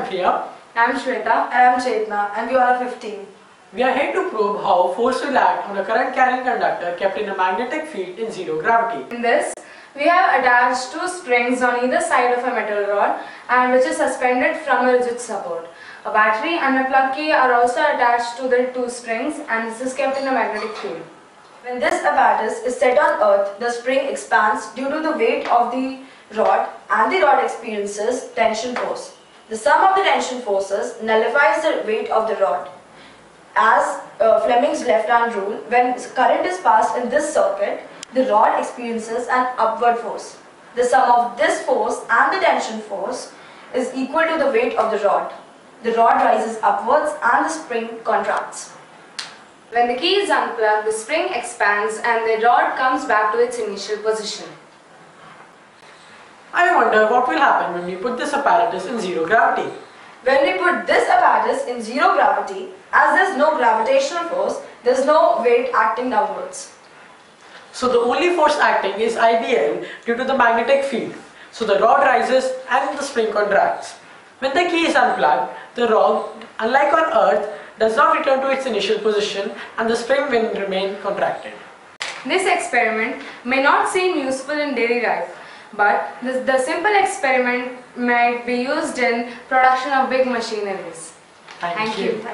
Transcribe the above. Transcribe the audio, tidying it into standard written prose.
Priya. I'm Shweta. And I'm Chetna, and we all are 15. We are here to probe how force will act on a current carrying conductor kept in a magnetic field in zero gravity. In this, we have attached two springs on either side of a metal rod and which is suspended from a rigid support. A battery and a plug key are also attached to the two springs and this is kept in a magnetic field. When this apparatus is set on earth, the spring expands due to the weight of the rod and the rod experiences tension force. The sum of the tension forces nullifies the weight of the rod. As Fleming's left-hand rule, when current is passed in this circuit, the rod experiences an upward force. The sum of this force and the tension force is equal to the weight of the rod. The rod rises upwards and the spring contracts. When the key is unplugged, the spring expands and the rod comes back to its initial position. I wonder what will happen when we put this apparatus in zero gravity. When we put this apparatus in zero gravity, as there is no gravitational force, there is no weight acting downwards. So the only force acting is IBL due to the magnetic field. So the rod rises and the spring contracts. When the key is unplugged, the rod, unlike on Earth, does not return to its initial position and the spring will remain contracted. This experiment may not seem useful in daily life, but the simple experiment might be used in production of big machineries. Thank you.